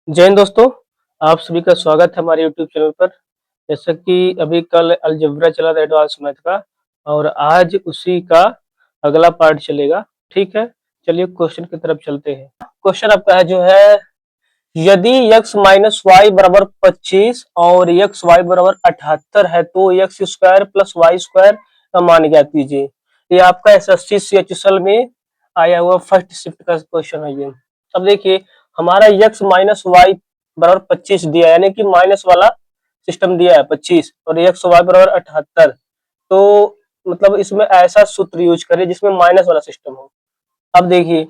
जय हिंद दोस्तों, आप सभी का स्वागत है हमारे यूट्यूब चैनल पर। जैसा कि अभी कल अलजेब्रा चला था एडवांस मैथ का और आज उसी का अगला पार्ट चलेगा। ठीक है, चलिए क्वेश्चन की तरफ चलते हैं। क्वेश्चन आपका है जो है, यदि x माइनस वाई बराबर 25 और एक्स वाई बराबर 78 है तो X square plus Y square का मान ज्ञात कीजिए। ये आपका एसएससी सीएचएसएल में आया हुआ फर्स्ट शिफ्ट का क्वेश्चन है ये। अब देखिए, हमारा x माइनस वाई बराबर 25 दिया है, यानी कि माइनस वाला सिस्टम दिया है 25 और एक्स वाई बराबर 78। तो मतलब इसमें ऐसा सूत्र यूज करें जिसमें माइनस वाला सिस्टम हो। अब देखिए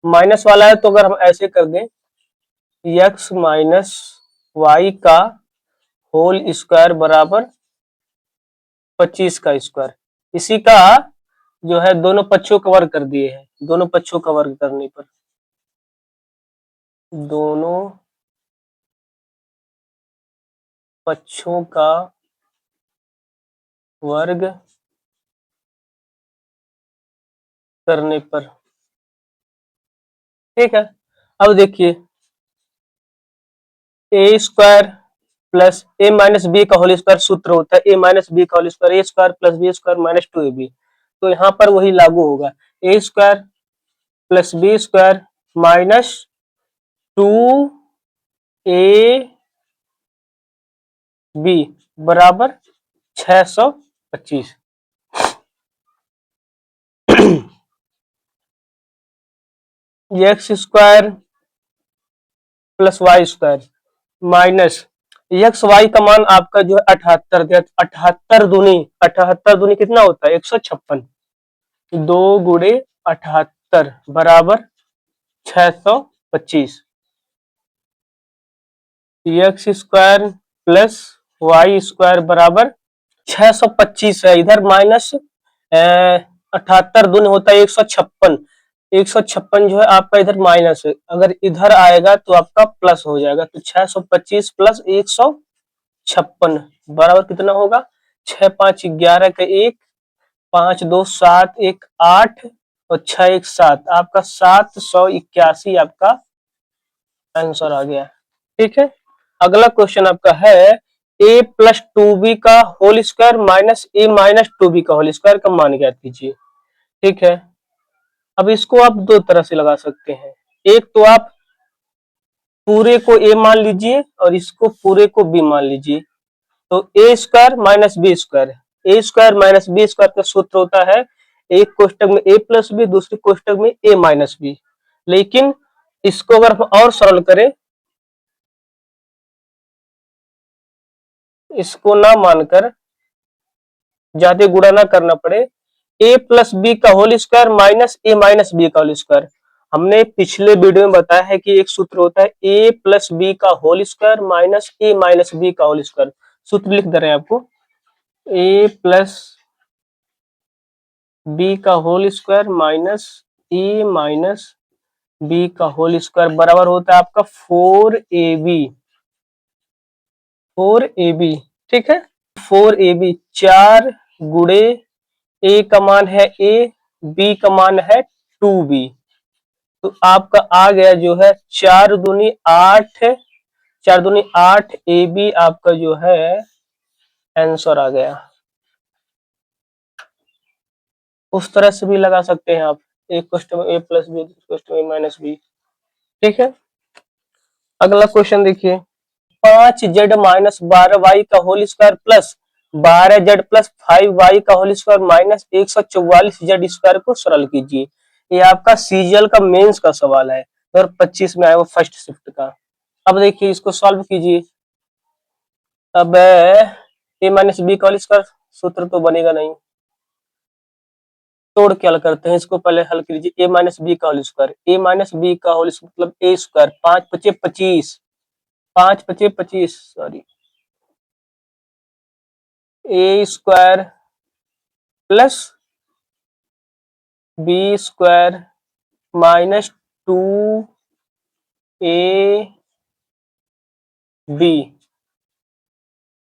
माइनस वाला है तो अगर हम ऐसे कर दें, एक्स माइनस वाई का होल स्क्वायर बराबर 25 का स्क्वायर, इसी का जो है दोनों पक्षों का वर्ग कर दिए हैं। दोनों पक्षों का वर्ग करने पर, दोनों पक्षों का वर्ग करने पर, ठीक है। अब देखिए, A square plus A minus B का होल स्क्वायर सूत्र होता है ए माइनस बी का whole square, A square plus B square minus 2ab। तो यहाँ पर वही लागू होगा, A square plus B square minus 2ab बराबर 625। X square plus Y square minus X Y का मान आपका जो है 78 दिया। 78 दूनी कितना होता है 156। 2 गुणे 78 बराबर 625। X square plus Y square बराबर 625 है। इधर माइनस 78 दूनी होता है 156। 156 जो है आपका इधर माइनस है, अगर इधर आएगा तो आपका प्लस हो जाएगा। तो 625 प्लस 156 बराबर कितना होगा, 6 5 11 का 1, 5 2 7 1 8 और 6 1 7, आपका 781 आपका आंसर आ गया। ठीक है, अगला क्वेश्चन आपका है, ए प्लस टू बी का whole square minus A minus to be का होल स्क्वायर का मान ज्ञात कीजिए। ठीक है, अब इसको आप दो तरह से लगा सकते हैं। एक तो आप पूरे को ए मान लीजिए और इसको पूरे को बी मान लीजिए। तो ए square minus B square, A square minus B square का सूत्र होता है एक कोष्टक में ए प्लस बी, दूसरे कोष्टक में ए माइनस बी। लेकिन इसको अगर हम और सरल करें, इसको ना मानकर ज्यादा गुणा ना करना पड़े, ए प्लस बी का होल स्क्वायर माइनस ए माइनस बी का होल स्क्वायर। हमने पिछले वीडियो में बताया है कि एक सूत्र होता है ए प्लस बी का होल स्क्वायर माइनस ए माइनस बी का होल स्क्वायर। सूत्र लिख दे रहे हैं आपको, ए प्लस बी का होल स्क्वायर माइनस ए माइनस बी का होल स्क्वायर बराबर होता है आपका 4ab। 4ab, ठीक है। 4ab 4 गुणे ए का मान है ए, बी का मान है 2b। तो आपका आ गया जो है 4 दूनी 8, 4 दूनी 8 ए बी आपका जो है आंसर आ गया। उस तरह से भी लगा सकते हैं आप, एक क्वेश्चन में ए प्लस बी, क्वेश्चन में माइनस बी। ठीक है, अगला क्वेश्चन देखिए, 5z-12y का whole square plus 12z plus 5y का whole square minus 144z square को सरल कीजिए। ये आपका सीजीएल का मेंस का सवाल है, 2025 में आया वो फर्स्ट शिफ्ट का। अब देखिए इसको सॉल्व कीजिए। अब ए माइनस बी का होल स्क्वायर सूत्र तो बनेगा नहीं, तोड़ के हल करते हैं इसको। पहले हल कीजिए ए माइनस बी का whole square, A minus B का होल मतलब A square, 5 5 25, 5 5 25 sorry, A square plus B square minus 2ab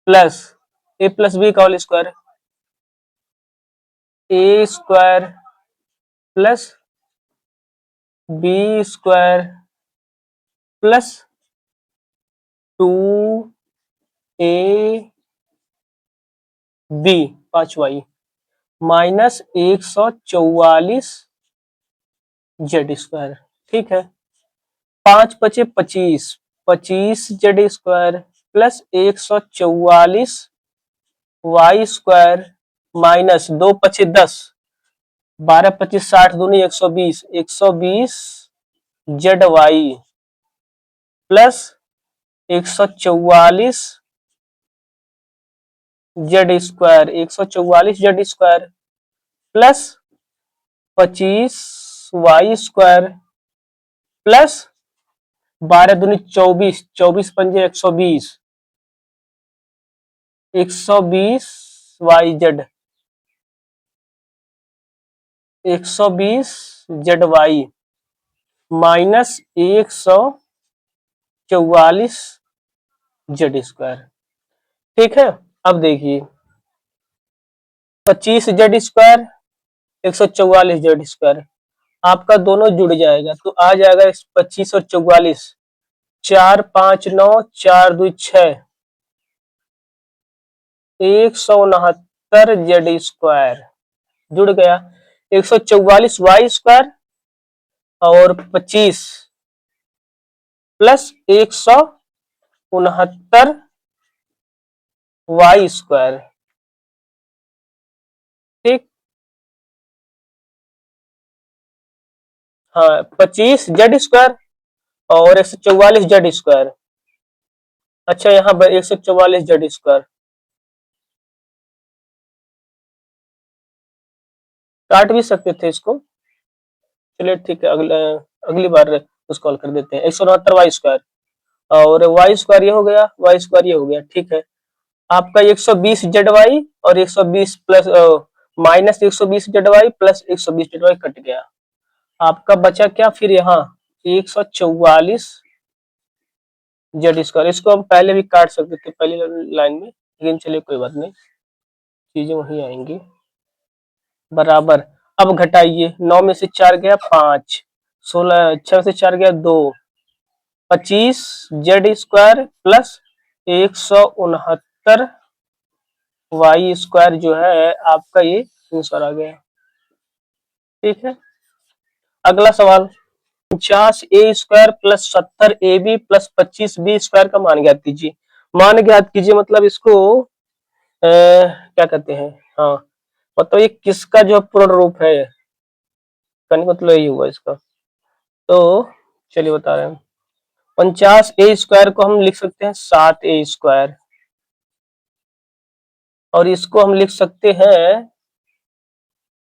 plus A plus B का whole square, A square plus B square plus 2ab 5y minus 144 Z square. ठीक है, 5 बचे 25, 25 Z square plus 144 Y square minus 2 बचे 10, 12 25 60 दूनी 120, 120 Z Y plus 144 Z square, 144 Z square plus 25 Y square plus 12 दूनी 24, 24 पंजे 120, 120 Y Z, 120 Z Y minus 144 Z square. ठीक है, अब देखिए 25 जेड स्क्वायर 144 जेड स्क्वायर आपका दोनों जुड़ जाएगा तो आ जाएगा 25 और 44, 4 5 9 4 2 6, 169 जेड स्क्वायर जुड़ गया। 144 वाई स्क्वायर और 25 प्लस 169 वाई स्क्वायर। ठीक, हाँ 25 जेड स्क्वायर और 144 जेड स्क्वायर। अच्छा यहाँ पर 144 जेड स्क्वायर काट भी सकते थे इसको, चलिए ठीक है, अगली बार उसको हल कर देते हैं। 169 वाई स्क्वायर और वाई स्क्वायर ये हो गया, वाई स्क्वायर ये हो गया। ठीक है, आपका 120 जेड वाई और 120 plus minus 120 Z Y plus 120 Z Y cut गया। आपका बचा क्या फिर यहाँ 144 जेड स्क्वायर। इसको हम पहले भी काट सकते थे पहली लाइन में, लेकिन चलिए कोई बात नहीं, चीजें वही आएंगी बराबर। अब घटाइए, 9 में से 4 गया 5, 16 6 में से 4 गया 2, 25 Z square plus 169 Y square जो है आपका ये आंसर आ गया। ठीक है, अगला सवाल 50 A square plus 70 A B plus 25 B square का मान ज्ञात कीजिए। मान ज्ञात कीजिए मतलब इसको क्या कहते हैं, हाँ मतलब ये किसका जो पूर्ण रूप है, मतलब यही हुआ इसका। तो चलिए बता रहे हैं, 50 ए स्क्वायर को हम लिख सकते हैं 7 ए स्क्वायर और इसको हम लिख सकते हैं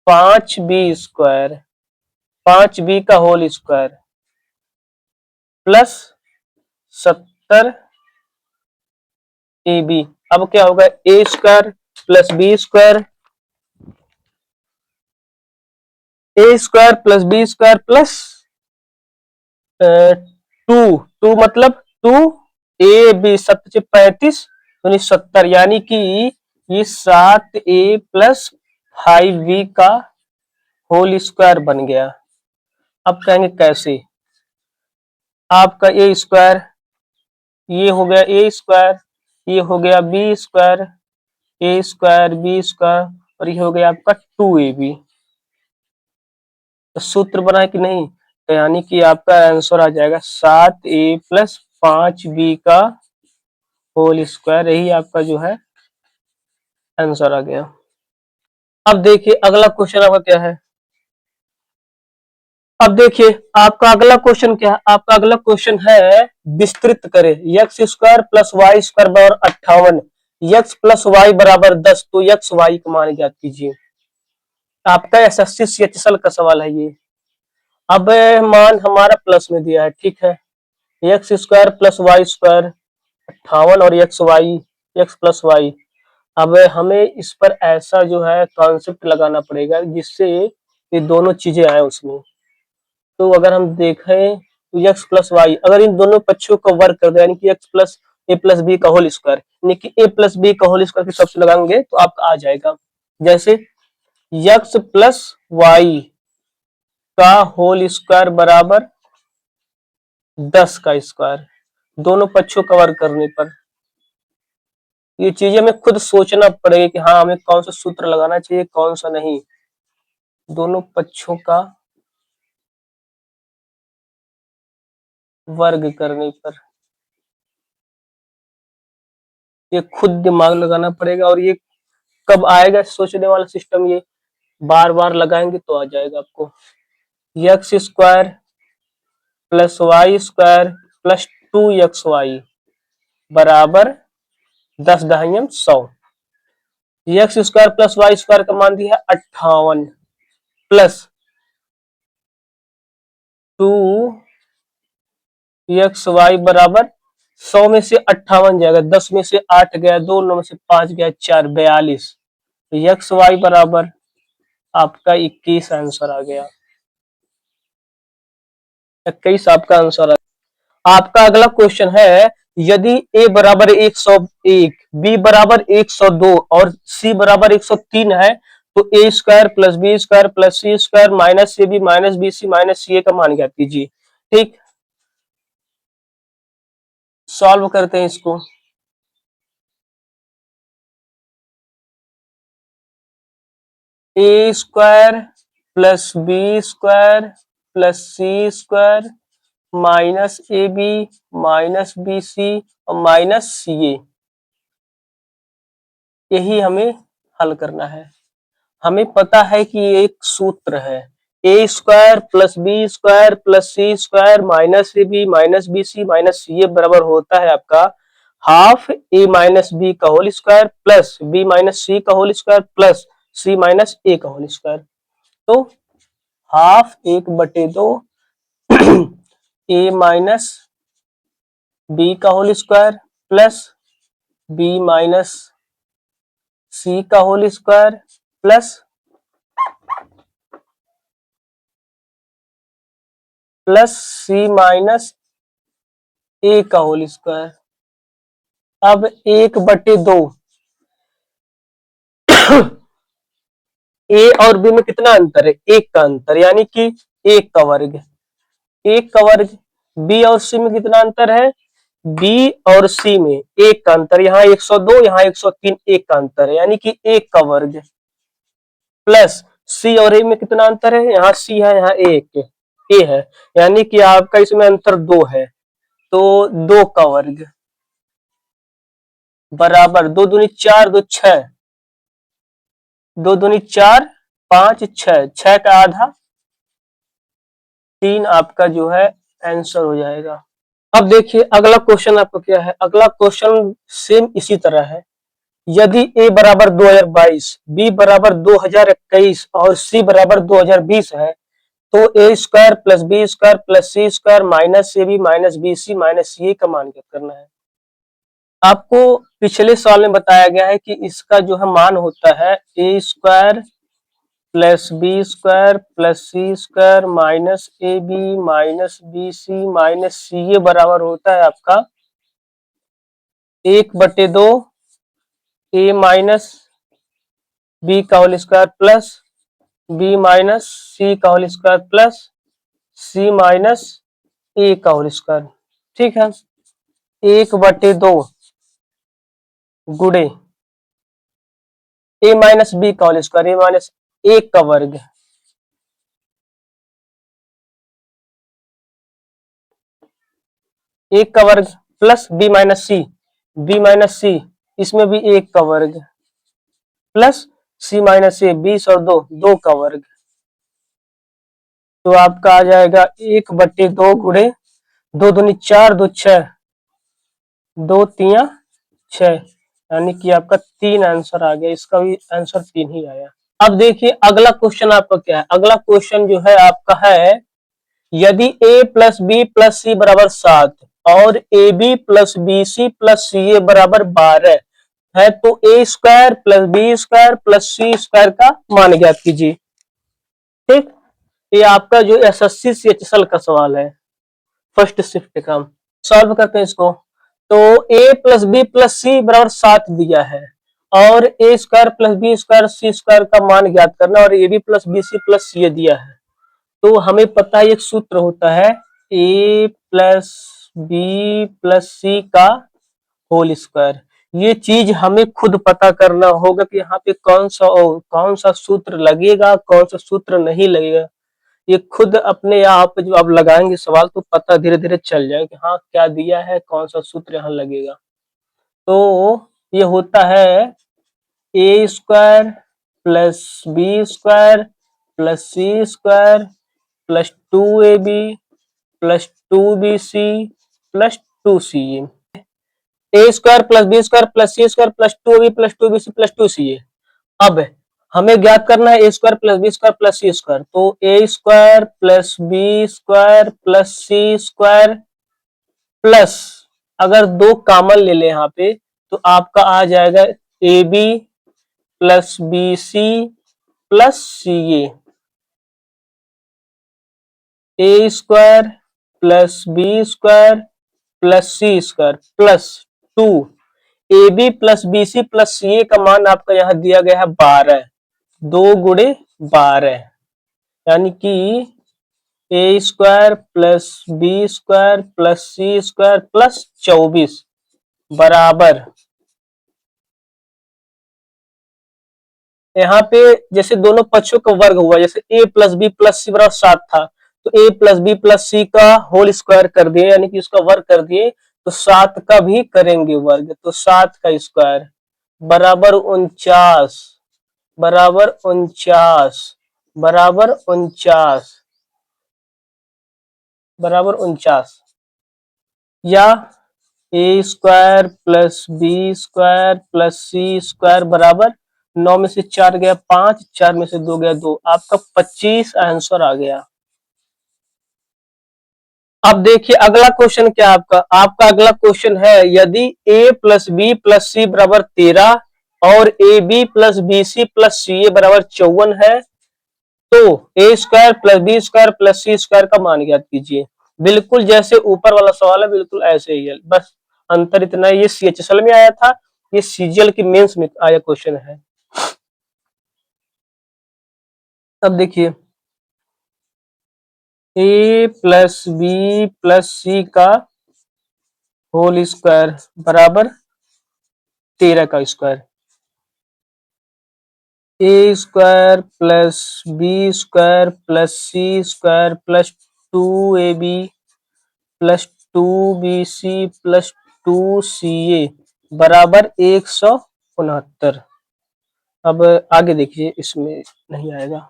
5 बी स्क्वायर, 5 बी का होल स्क्वायर प्लस 70 ए बी। अब क्या होगा A square plus B square, A square plus B square plus 2 मतलब 2 ए बी 7 35 यानी 70, यानी कि ये 7 ए प्लस 5 बी का होल स्क्वायर बन गया। अब कहेंगे कैसे, आपका ए स्क्वायर ये हो गया ए स्क्वायर, ये हो गया B square, A square B square और ये हो गया आपका 2ab। तो सूत्र बना है कि नहीं, तो यानी कि आपका आंसर आ जाएगा 7a प्लस 5b का होल स्क्वायर, यही आपका जो है आंसर आ गया। अब देखिए अगला क्वेश्चन आपका क्या है। अब देखिए आपका अगला क्वेश्चन क्या है, आपका अगला क्वेश्चन है विस्तृत करें X square plus Y square बराबर 58, एक्स प्लस वाई बराबर 10, तो एक्स वाई का मान ज्ञात कीजिए। आपका एसएससी सीएचएसएल का सवाल है ये। अब मान हमारा प्लस में दिया है, ठीक है, x square plus Y square 58 और एक्स प्लस वाई। अब हमें इस पर ऐसा जो है कॉन्सेप्ट लगाना पड़ेगा जिससे ये दोनों चीजें आए उसमें। तो अगर हम देखें तो एक्स प्लस वाई, अगर इन दोनों पक्षों को वर्क कर दे यानी कि x plus A plus B का होल स्क्वायर, यानी कि ए प्लस बी का होल स्क्वायर के सबसे लगाएंगे तो आपका आ जाएगा। जैसे एक्स प्लस वाई का होल स्क्वायर बराबर 10 का स्क्वायर, दोनों पक्षों कवर करने पर। ये चीजें हमें खुद सोचना पड़ेगा कि हाँ हमें कौन सा सूत्र लगाना चाहिए कौन सा नहीं, दोनों पक्षों का वर्ग करने पर। ये खुद दिमाग लगाना पड़ेगा, और ये कब आएगा सोचने वाला सिस्टम, ये बार बार लगाएंगे तो आ जाएगा आपको। X square plus Y square प्लस 2xy बराबर 10 दहाइयम 100। X square plus Y square का मान दिया है 58 प्लस 2xy बराबर 100 में से 58 जाएगा, 10 में से 8 गया, 2 9 में से 5 गया 4, 42। तो एक्स वाई बराबर आपका 21 आंसर आ गया। 21 आपका आंसर आ गया। आपका अगला क्वेश्चन है, यदि a बराबर 101, b बराबर 102 और c बराबर 103 है तो a square plus B square plus C square minus A B minus B C minus C A का मान ज्ञात कीजिए। ठीक, सॉल्व करते हैं इसको। A square plus B square plus C square minus A B minus B C और minus C ए, यही हमें हल करना है। हमें पता है कि ये एक सूत्र है, A square plus B square plus C square minus A B minus B C minus C A बराबर होता है आपका हाफ ए माइनस बी का whole square plus B minus C का whole square plus C minus A का whole square. तो half 1/2 A minus B का whole square plus B minus C का whole square plus C minus A का whole square. अब 1/2 ए और B में कितना अंतर है, 1 का अंतर, यानी कि 1 का वर्ग, 1 का वर्ग। बी और सी में कितना अंतर है, बी और सी में 1 का अंतर, यहाँ 102 यहाँ 103, 1 का अंतर है यानी कि 1 का वर्ग प्लस सी और ए में कितना अंतर है, यहाँ सी है यहाँ ए है, यानी कि आपका इसमें अंतर 2 है, तो 2 का वर्ग बराबर 2 दूनी 4 2 6, 2 दूनी 4 5 6, 6 का आधा 3 आपका जो है आंसर हो जाएगा। अब देखिए अगला क्वेश्चन आपका क्या है, अगला क्वेश्चन सेम इसी तरह है। यदि a बराबर 2022, b बराबर 2021 और c बराबर 2020 है तो a square plus B square plus C square minus A B minus B C minus C A का मान ज्ञात करना है। आपको पिछले सवाल में बताया गया है कि इसका जो है मान होता है A square plus B square plus C square minus A B minus B C minus C A बराबर होता है आपका 1/2 ए माइनस बी का whole square plus B minus C का whole square plus C minus A का whole square. ठीक है, 1/2 गुणे ए माइनस बी का होल स्क्वायर, ए माइनस 1 का वर्ग एक का वर्ग प्लस बी माइनस सी इसमें भी 1 का वर्ग प्लस सी माइनस ए 20 और 2 2 का वर्ग। तो आपका आ जाएगा 1/2 गुणे 2 दूनी 4 2 6 2 तिया 6, यानी कि आपका 3 आंसर आ गया, इसका भी आंसर 3 ही आया। अब देखिए अगला क्वेश्चन आपका क्या है, अगला क्वेश्चन जो है आपका है यदि a plus B plus C बराबर 7 और A B plus B C plus C A बराबर 12 है तो ए square plus B square plus C square का मान ज्ञात कीजिए। ठीक, ये आपका जो एसएससी सीएचएसएल का सवाल है, फर्स्ट शिफ्ट का। सॉल्व करते हैं इसको। तो a plus B plus C बराबर 7 दिया है और ए square plus B square C square का मान ज्ञात करना और A B plus B C plus C दिया है। तो हमें पता है एक सूत्र होता है ए प्लस बी प्लस सी का होल स्क्वायर। ये चीज हमें खुद पता करना होगा कि यहाँ पे कौन सा सूत्र लगेगा, कौन सा सूत्र नहीं लगेगा। ये खुद अपने आप जो आप लगाएंगे सवाल तो पता धीरे धीरे चल जाएगा कि हाँ क्या दिया है, कौन सा सूत्र यहाँ लगेगा। तो ये होता है A square plus B square plus C square plus 2ab plus 2bc plus 2ca। A square plus B square plus C square plus 2ab plus 2bc plus 2ca। अब हमें ज्ञात करना है A square plus B square plus C square. तो ए square plus B square plus C square plus, अगर दो common ले लें यहाँ पे तो आपका आ जाएगा A B plus B C plus C A square plus B square plus C square plus 2 A B plus B C plus C का मान आपका यहाँ दिया गया है 12, 2 गुणे 12, यानी कि A square plus B square plus C square plus 24 बराबर, यहाँ पे जैसे दोनों पक्षों का वर्ग हुआ, जैसे ए प्लस बी प्लस सी बराबर 7 था तो ए प्लस बी प्लस सी का होल स्क्वायर कर दिए, यानी कि उसका वर्ग कर दिए, तो 7 का भी करेंगे वर्ग, तो 7 का स्क्वायर बराबर 49 बराबर 49 बराबर 49 बराबर 49, या A square plus B square plus C square बराबर 9 में से 4 गया 5, 4 में से 2 गया 2, आपका 25 आंसर आ गया। अब देखिए अगला क्वेश्चन क्या है आपका। आपका अगला क्वेश्चन है यदि a plus B plus C बराबर 13 और A B plus B C plus C A बराबर 54 है तो ए square plus B square plus C square का मान ज्ञात कीजिए। बिल्कुल जैसे ऊपर वाला सवाल है बिल्कुल ऐसे ही है, बस अंतर इतना है, ये CHSL में आया था, ये CGL की मेंस में आया क्वेश्चन है। अब देखिए A plus B plus C का होल स्क्वायर बराबर 13 का square, A square plus B square plus C square plus 2ab plus 2bc plus 2ca बराबर 169। अब आगे देखिए इसमें नहीं आएगा,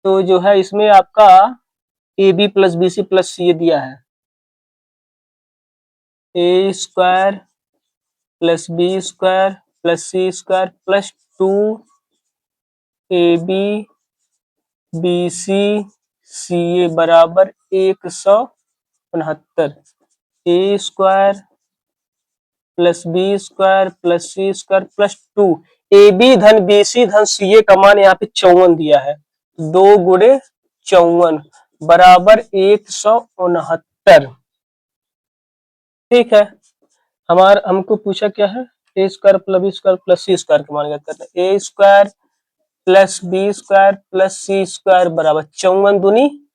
तो जो है इसमें आपका A B plus B C plus C दिया है, A square plus B square plus C square plus 2ab B C C A बराबर 169। A square plus B square plus C square plus 2 A B धन B C धन C A का मान यहाँ पे 54 दिया है, 2 गुणे 54 बराबर 169। ठीक है, हमको पूछा क्या है, A square plus B square plus C square का मान ज्ञात करना है। A square plus B square plus C square बराबर 54 दूनी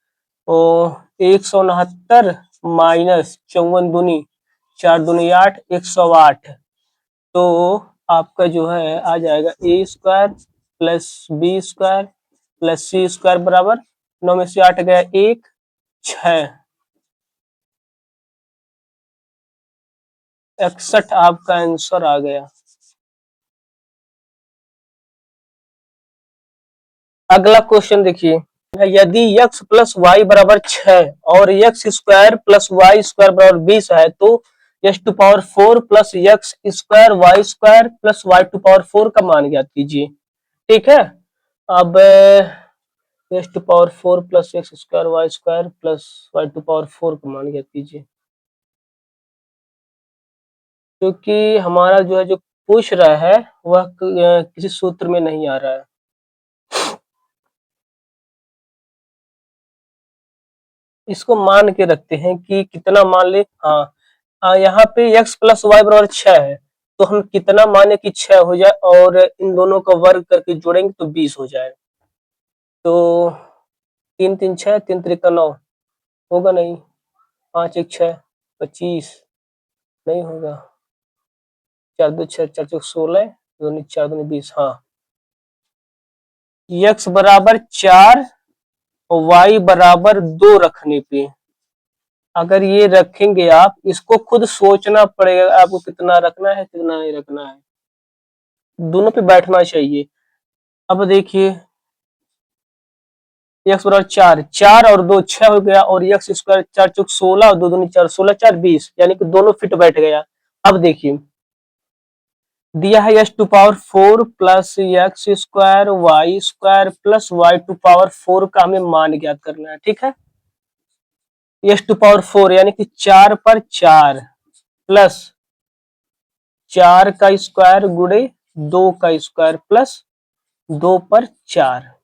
और 169 माइनस 54 दूनी 4 दूनी 8, 108, तो आपका जो है आ जाएगा A square plus B square plus C square बराबर 9 में से 8 गया 1, 6, 61 आपका आंसर आ गया। अगला क्वेश्चन देखिए, यदि x प्लस वाई बराबर 6 और x square plus Y square बराबर 20 है तो x to power 4 plus x square Y square plus y to power 4 का मान ज्ञात कीजिए। ठीक है, अब x to power 4 plus x square Y square plus y to power 4 का मान ज्ञात कीजिए, क्योंकि हमारा जो है जो पूछ रहा है वह किसी सूत्र में नहीं आ रहा है। इसको मान के रखते हैं कि कितना मान ले, हाँ यहाँ पे x प्लस वाई बराबर 6 है तो हम कितना माने कि 6 हो जाए और इन दोनों का वर्ग करके जोड़ेंगे तो 20 हो जाए, तो 3 3 6 3 3 9, होगा नहीं, 5 1 6 25 नहीं होगा, 4 2 6 4 चौक 16 2 4 2 20। हाँ, x बराबर 4 और y बराबर 2 रखने पे, अगर ये रखेंगे आप, इसको खुद सोचना पड़ेगा आपको कितना रखना है कितना नहीं रखना है, दोनों पे बैठना चाहिए। अब देखिए x बराबर 4, 4 और 2 6 हो गया, और x स्क्वायर 4 चौक 16 और 2 दूनी 4 16 4 20, यानी कि दोनों फिट बैठ गया। अब देखिए दिया है x to power 4 plus x square Y square plus y to power 4 का हमें मान ज्ञात करना है, ठीक है। x टू पावर 4 यानी कि 4 पर 4 प्लस 4 का स्क्वायर गुणे 2 का स्क्वायर प्लस 2 पर 4।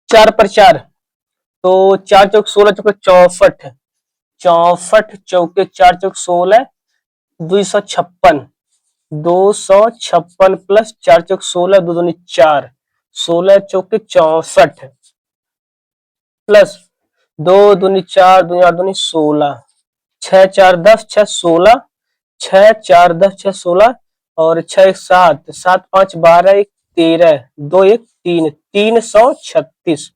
चार पर 4 तो 4 चौक 16 चौके 64, 64 चौके 4 चौक 16 256, 256 प्लस 4 चौक 16 दो दूनी 4, 16 चौके 64 प्लस 2 दूनी 4 2 8 दूनी 16, 6 4 10 6 16, 6 4 10 6 16 और 6 1 7 7 5 12 1 13 2 1 3 336,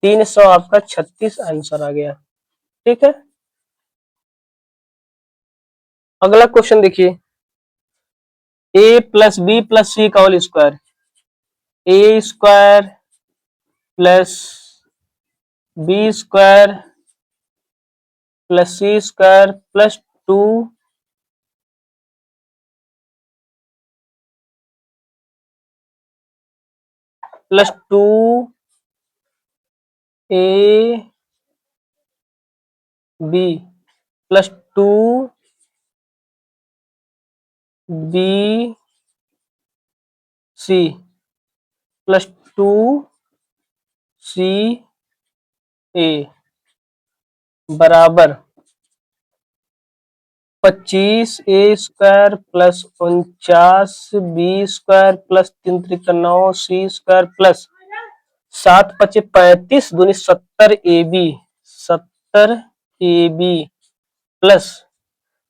300 आपका 36 आंसर आ गया, ठीक है। अगला क्वेश्चन देखिए, a plus B plus C का whole square, A square plus B square plus C square plus 2 plus 2 A B plus 2 B C plus 2 C A बराबर 25 ए square plus 49 B square plus 3 त्रिक 9 सी square plus 7 5 35 दूनी 70 ए b 70 A B plus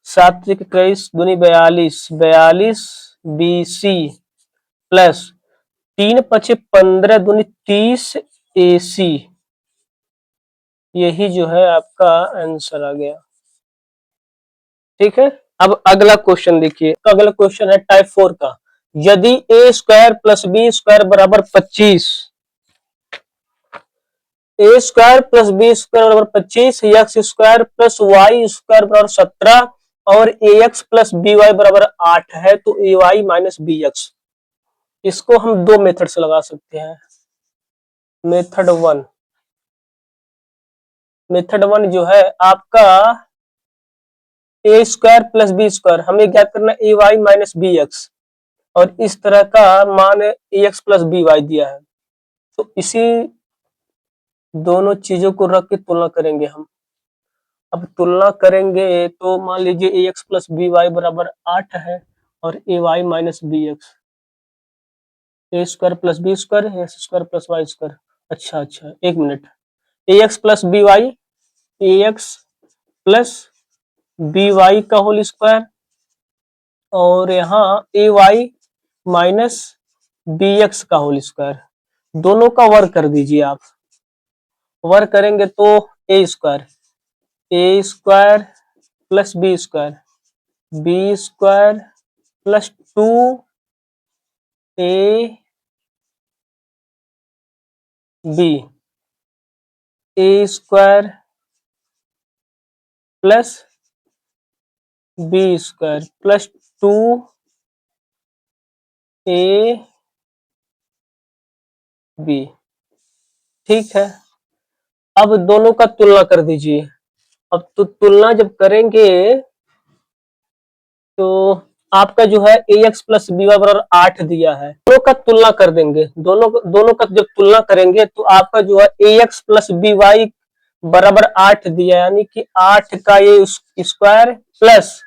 7 त्रिक 21 दूनी 42 42 B C plus 3 5 15 दूनी 30 ए सी। यही जो है आपका आंसर आ गया, ठीक है। अब अगला क्वेश्चन देखिए, अगला क्वेश्चन है टाइप 4 का। यदि a square plus B square बराबर 25, ए स्क्वायर प्लस बी स्क्वायर बराबर 25, x square plus Y square बराबर 17 और a x plus B Y बराबर 8 है, तो a Y minus B x. इसको हम दो मेथड से लगा सकते हैं। मेथड वन, मेथड वन जो है आपका ए स्क्वायर प्लस बी स्क्वायर, हमें ज्ञात करना ए वाई माइनस बी एक्स, और इस तरह का मान ए एक्स प्लस बी वाई दिया है, तो इसी दोनों चीजों को रख के तुलना करेंगे हम। अब तुलना करेंगे तो मान लीजिए A x plus B Y बराबर 8 है और A Y minus B X, A square plus B square X square plus Y square. अच्छा अच्छा, एक minute, A x plus B Y, A x plus B Y का whole square, और यहाँ A Y minus B X का whole square, दोनों का वर्ग कर दीजिए आप। वर्ग करेंगे तो ए square plus B square plus 2 A b, a square plus B square plus 2 A b, ठीक है। अब दोनों का तुलना कर दीजिए। अब तो तुलना जब करेंगे तो आपका जो है ए एक्स प्लस बी वाई बराबर 8 दिया है, दोनों का तुलना कर देंगे, दोनों का जब तुलना करेंगे तो आपका जो है ए एक्स प्लस बी वाई बराबर 8 दिया, यानी कि 8 का ये स्क्वायर प्लस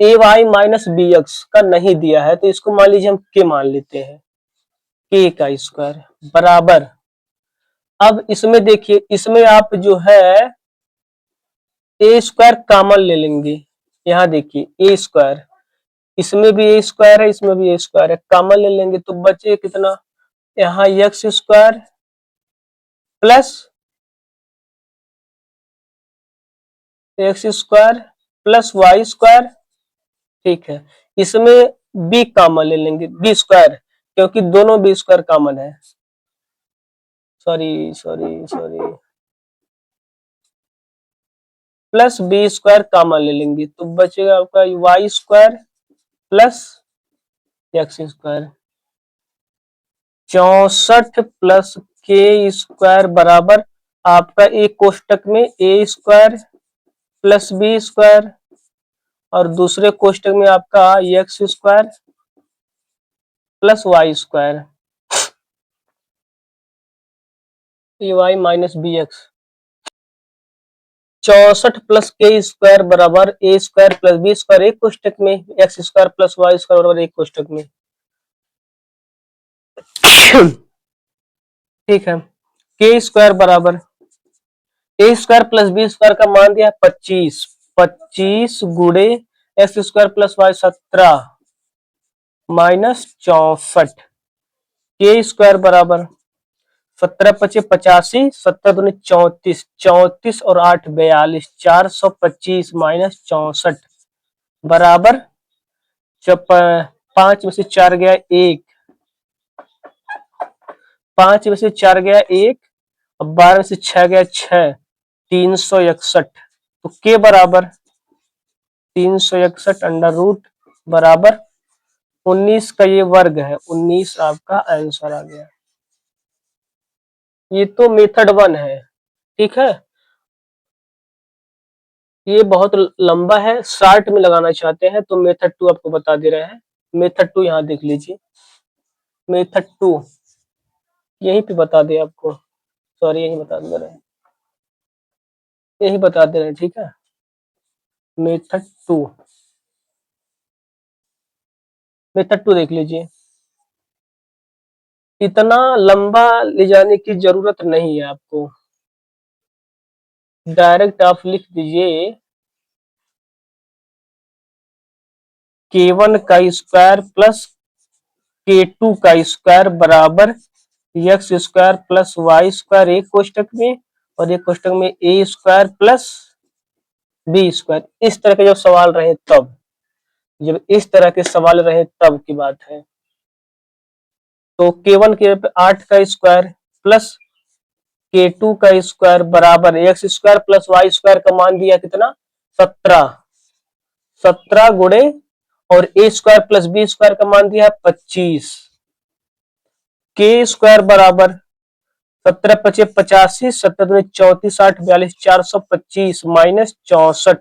ए वाई माइनस बी एक्स का नहीं दिया है तो इसको मान लीजिए हम के मान लेते हैं, के का स्क्वायर बराबर। अब इसमें देखिए, इसमें आप जो है ए स्क्वायर कॉमन ले लेंगे। यहाँ देखिए ए स्क्वायर, इसमें भी ए स्क्वायर है, इसमें भी ए स्क्वायर है, कॉमन ले लेंगे तो बचे कितना, यहाँ x square plus x square plus Y square. ठीक है, इसमें बी कॉमन ले लेंगे, बी स्क्वायर, क्योंकि दोनों बी स्क्वायर कॉमन है। Sorry sorry sorry, plus B square common ले लेंगे तो बचेगा आपका Y square plus x square. 64 plus K square बराबर आपका एक कोष्टक में ए स्क्वायर प्लस बी स्क्वायर और दूसरे कोष्टक में आपका X square plus Y square, A Y minus B X. 64 plus K square बराबर ए स्क्वायर प्लस बी स्क्वायर एक कोष्टक में, X square plus Y square बराबर एक कोष्टक में। ठीक है, के स्क्वायर बराबर ए स्क्वायर प्लस बी स्क्वायर का मान दिया 25, 25 गुणे x square plus y 17 minus 64, k square बराबर 17 पचे 85, 17 दूनी 34, 34 और 8 42, 425 माइनस 64 बराबर 5 में से 4 गया 1, 5 में से 4 गया 1 और 12 में से 6 गया 6, 361। तो के बराबर 361 अंडर रूट बराबर 19 का ये वर्ग है, 19 आपका आंसर आ गया। ये तो मेथड 1 है। ठीक है, ये बहुत लंबा है, शॉर्ट में लगाना चाहते हैं तो मेथड 2 आपको बता दे रहे हैं। मेथड 2 यहाँ देख लीजिए, मेथड 2 यहीं पे बता दे आपको, सॉरी यहीं बता दे रहे हैं, यही बता दे रहे हैं। ठीक है, मेथड 2, मेथड 2 देख लीजिए, इतना लंबा ले जाने की जरूरत नहीं है आपको, डायरेक्ट आप लिख दीजिए k1 का स्क्वायर प्लस k2 का स्क्वायर बराबर x square plus Y square एक कोष्टक में और एक कोष्टक में ए स्क्वायर प्लस बी स्क्वायर। इस तरह के जब सवाल रहे तब, जब इस तरह के सवाल रहे तब की बात है। तो k1 के 8 का स्क्वायर प्लस k2 का स्क्वायर बराबर x square plus Y square का मान दिया कितना 17, 17 गुणे और ए स्क्वायर प्लस बी स्क्वायर का मान दिया 25, के स्क्वायर बराबर 17 पचे 85, 17 दूनी 34, 8 42, 425 माइनस 64,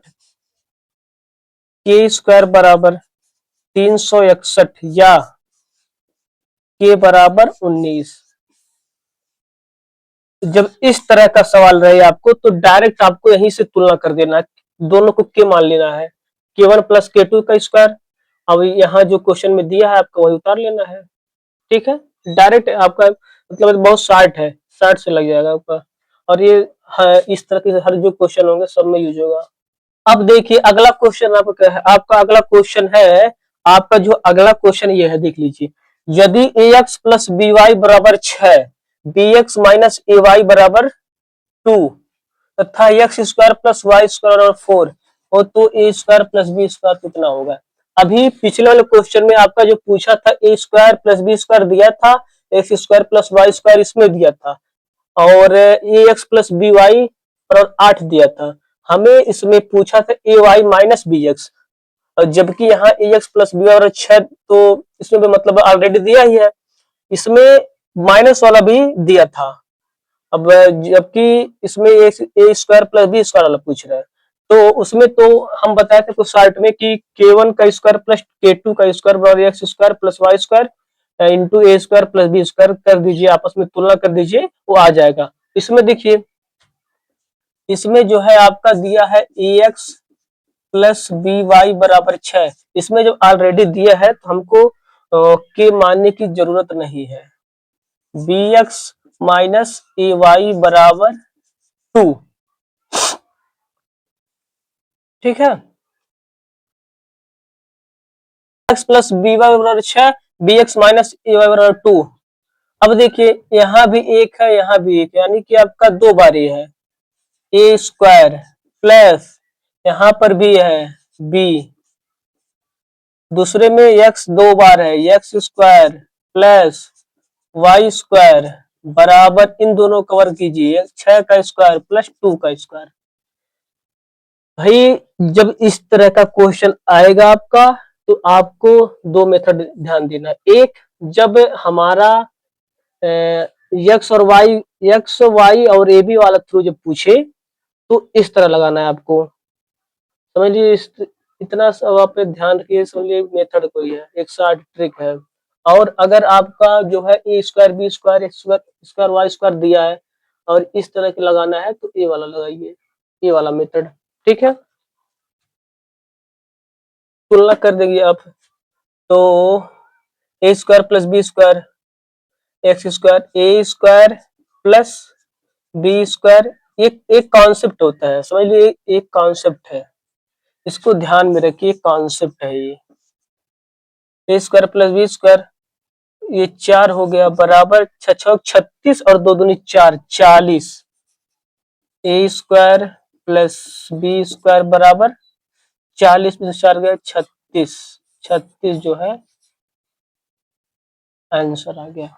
के स्क्वायर बराबर 361 या के बराबर 19। जब इस तरह का सवाल रहे आपको तो डायरेक्ट आपको यहीं से तुलना कर देना है, दोनों को के मान लेना है, k1 प्लस k2 का स्क्वायर। अब यहाँ जो क्वेश्चन में दिया है आपको वही उतार लेना है। ठीक है, डायरेक्ट आपका मतलब बहुत शॉर्ट है, शॉर्ट से लग जाएगा आपका, और ये इस तरह के हर जो क्वेश्चन होंगे सब में यूज होगा। अब देखिए अगला क्वेश्चन आपका अगला क्वेश्चन है, आपका जो अगला क्वेश्चन ये है देख लीजिए, यदि ax प्लस बी वाई बराबर 6, b x minus a y बराबर 2 तथा x square plus Y square बराबर 4 हो तो ए स्क्वायर प्लस बी स्क्वायर कितना होगा। अभी पिछले वाले क्वेश्चन में आपका जो पूछा था a square plus B square दिया था, x square plus Y square इसमें दिया था और a x plus B y और 8 दिया था। हमें इसमें पूछा था a Y minus B x, और जबकि यहाँ ए एक्स प्लस बी और 6 तो इसमें भी मतलब ऑलरेडी दिया ही है, इसमें माइनस वाला भी दिया था। अब जबकि इसमें ए स्क्वायर प्लस बी स्क्वायर वाला पूछ रहा है तो उसमें तो हम बताए थे कुछ शॉर्ट में कि k1 का स्क्वायर प्लस k2 का स्क्वायर बराबर x square plus Y square into A square plus B square कर दीजिए, आपस में तुलना कर दीजिए, वो आ जाएगा। इसमें देखिए, इसमें जो है आपका दिया है ए एक्स प्लस बी वाई बराबर 6। इसमें जब ऑलरेडी दिया है तो हमको के मानने की जरूरत नहीं है। B x minus a y बराबर 2। ठीक है, एक्स प्लस बी वाई बराबर 6, b x minus a y बराबर 2। अब देखिए यहाँ भी एक है, यहाँ भी एक, यानी कि आपका दो बार ये है ए स्क्वायर प्लस यहाँ पर भी है बी, दूसरे में एक्स दो बार है x square plus Y square बराबर इन दोनों कवर कीजिए 6 का स्क्वायर प्लस 2 का स्क्वायर। भाई जब इस तरह का क्वेश्चन आएगा आपका तो आपको दो मेथड ध्यान देना। एक, जब हमारा एक्स वाई और ए बी वाला थ्रू जब पूछे तो इस तरह लगाना है आपको, समझिए। इतना सब आप ध्यान रखिए, समझिए मेथड कोई है, एक शॉर्ट ट्रिक है। और अगर आपका जो है A square B square X square Y square दिया है और इस तरह के लगाना है तो ए वाला लगाइए, ये वाला मेथड। ठीक है, तुलना कर देंगे आप तो ए square plus B square X square, A square plus B square, एक कॉन्सेप्ट होता है, समझ लीजिए एक कॉन्सेप्ट है, इसको ध्यान में रखिए, कॉन्सेप्ट है ये। ए स्क्वायर प्लस बी स्क्वायर, ये 4 हो गया बराबर 6 36 और 2 दूनी 4 40। ए स्क्वायर प्लस बी स्क्वायर बराबर 40 में से 4 गया 36, 36 जो है आंसर आ गया।